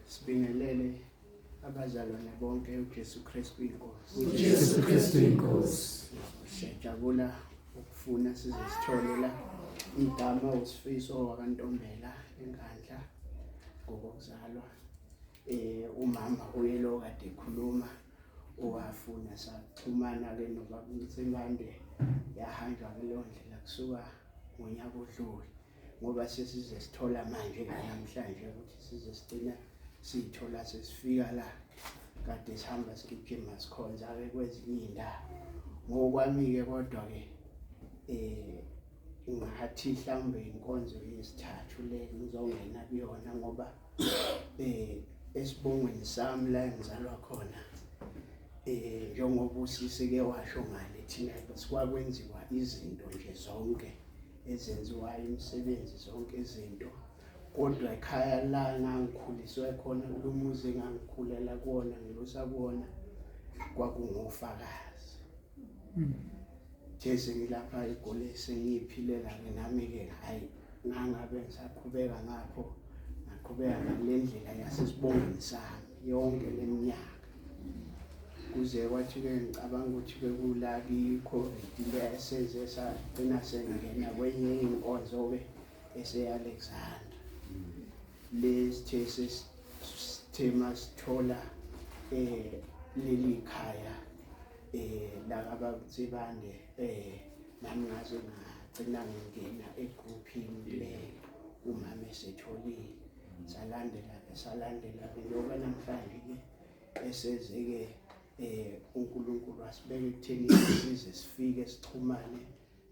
Sibingelele abazalwane bonke uJesu Kristu inkosi. uJesu Kristu inkosi. Siyajabula ukufuna sizisithole la igama uSifiso wakwaNtombela eNkandla ngokuzalwa. Umama uyelo kade ekhuluma owafuna saxhumana ke nobaba uNtsibande yahanjwa kuleyo ndlela kusuka ngonyaka odlule ngoba sesize sithola manje namhlanje ukuthi size sigcina sithola sesifika la kade sihamba sigijima sikhonza ke kwezinye indawo. Ngokwami ke kodwa ke ngathi mhlawumbe inkonzo yesithathu le ngizongena kuyona ngoba esibongweni sami la engizalwa khona njengoba usisi ke washo ngale thina sikwakwenziwa izinto nje zonke ezenziwayo imisebenzi zonke izinto kodwa ekhaya la ngangikhuliswe khona kulumuzi engangikhulela kuona ngilosakuona kwakungofakazi Jese ngilapha eGoli sengiphilela ke nami ke hayi ngangabe ngisaqhubeka ngapho ngaqhubeka ngalendlela yasesibongweni sami yonke leminyaka kuze kwathi ke ngicabanga ukuthi ke kula iCovid leseze sagcina sengena kwenye inkonzo ke eseAlexander lesithe sithema sithola leli khaya la abatsibande nami ngaze ngagcina ngingena egroupini le umama esetholile salandela ke ngoba namhlanje ke eseze ke uNkulunkulu asibeke ekutheni size sifike sixhumane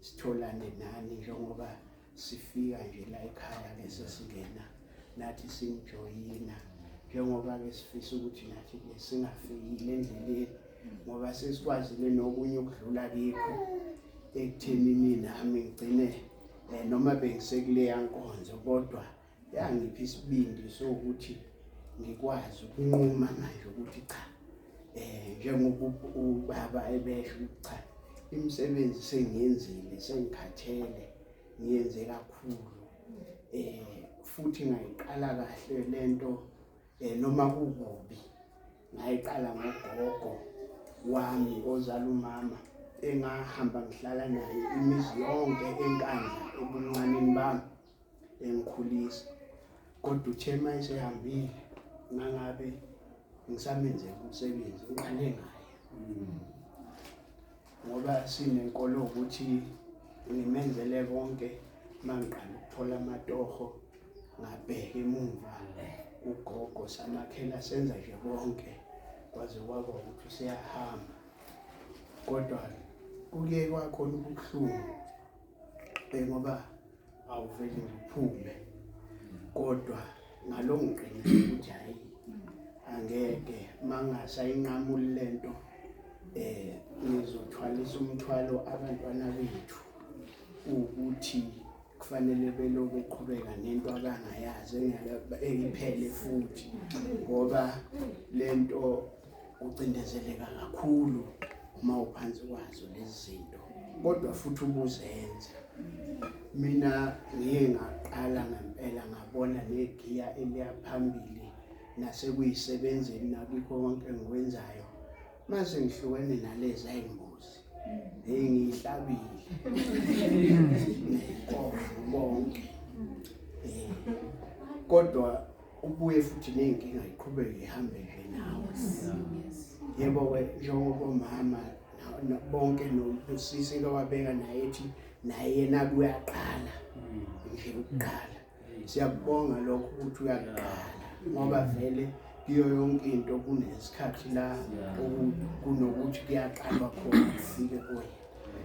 sitholane nani njengoba sifika nje la ekhaya ke sesingena nathi sinjoyina njengoba ke sifisa ukuthi nathi ke singafikile endleleni ngoba sesikwazile nokunye ukudlula kikho ekuthenini nami ngigcine noma bengisekuleya nkonzo kodwa yangipha isibindi sokuthi ngikwazi ukunquma manje ukuthi cha njengoba ubaba ebesho ukuthi cha imisebenzi sengiyenzile sengikhathele ngiyenze kakhulu futhi ngayiqala kahle lento noma kukubi ngayiqala ngogogo wami ozala umama engahamba ngihlala naye imizi yonke eNkandla ebuncaneni bami engikhulisa kodwa uthema esehambile ngangabe ngisamenzela umsebenzi uqale ngaye ngoba sinenkolo ukuthi ngimenzele konke mangiqala ukuthola amatoho ngabheka emuva ugogo samakhela senza nje konke kwaze kwaba ukuthi usiyahamba kodwa kuye kwakhona ubuhlungu ngoba awuveli ngiphume kodwa ngalongiqinile ukuthi hayi angeke mangasayinqamuli lento ngizothwalisa umthwalo abantwana bethu ukuthi kufanele beloku beqhubeka nento abangayazi engiphele futhi ngoba lento ucindezeleka kakhulu uma uphansi kwazo lezi zinto kodwa futhi ubuzenza mina ngiye ngaqala ngempela ngabona negiya eliyaphambili nasekuyisebenzeni nakho konke engikwenzayo mase ngihlukene nalezi ayimbuzi engihlabile konke kodwa ubuye futhi nenkinga iqhubeke ihambe nje nawe yebo njengoba mama bonke nosisi kwabeka naye ethi naye yena kuyaqala nje ukuqala siyabonga lokho ukuthi uyaqala ngoba vele kiyo yonke into kunesikhathi la kunokuthi kuyaqalwa khona kufike kuye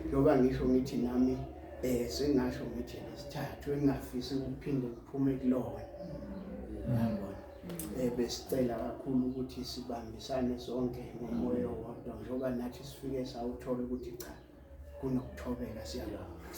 ngoba ngisho ngithi nami sengasho ngithi lesithathu engafisi ukuphinde kuphume kulona yabona besicela kakhulu ukuthi sibambisane sonke ngomoya wodwa njengoba nathi sifike sawuthola ukuthi cha kunokuthobeka siyabonga